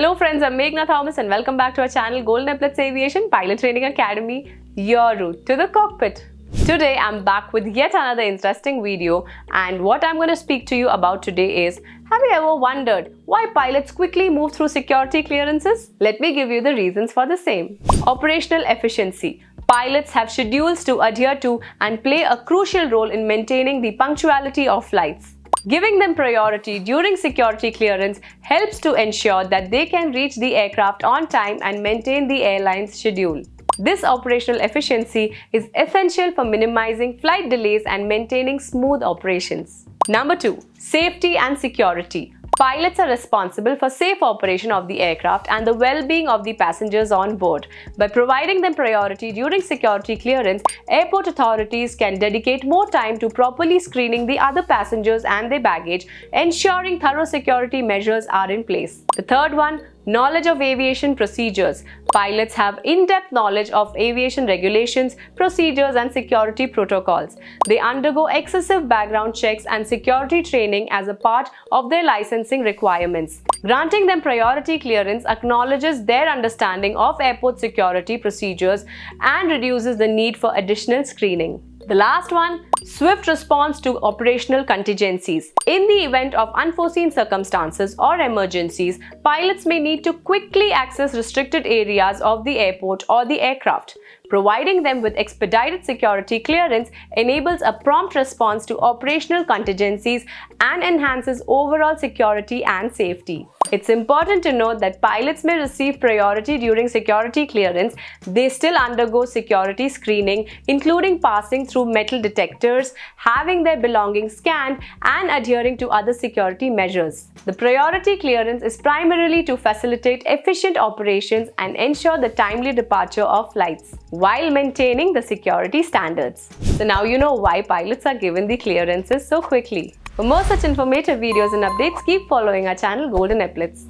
Hello friends, I'm Meghna Thomas and welcome back to our channel Epaulettes Aviation Pilot Training Academy, your route to the cockpit. Today I'm back with yet another interesting video, and what I'm going to speak to you about today is, have you ever wondered why pilots quickly move through security clearances? Let me give you the reasons for the same. Operational efficiency. Pilots have schedules to adhere to and play a crucial role in maintaining the punctuality of flights. Giving them priority during security clearance helps to ensure that they can reach the aircraft on time and maintain the airline's schedule. This operational efficiency is essential for minimizing flight delays and maintaining smooth operations. Number 2. Safety and security. Pilots are responsible for safe operation of the aircraft and the well-being of the passengers on board. By providing them priority during security clearance, airport authorities can dedicate more time to properly screening the other passengers and their baggage, ensuring thorough security measures are in place. The third one, knowledge of aviation procedures. Pilots have in-depth knowledge of aviation regulations, procedures, and security protocols. They undergo excessive background checks and security training as a part of their licensing requirements. Granting them priority clearance acknowledges their understanding of airport security procedures and reduces the need for additional screening. The last one, swift response to operational contingencies. In the event of unforeseen circumstances or emergencies, pilots may need to quickly access restricted areas of the airport or the aircraft. Providing them with expedited security clearance enables a prompt response to operational contingencies and enhances overall security and safety. It's important to note that pilots may receive priority during security clearance. They still undergo security screening, including passing through metal detectors, having their belongings scanned, and adhering to other security measures. The priority clearance is primarily to facilitate efficient operations and ensure the timely departure of flights, while maintaining the security standards. So now you know why pilots are given the clearances so quickly. For more such informative videos and updates, keep following our channel Epaulettes.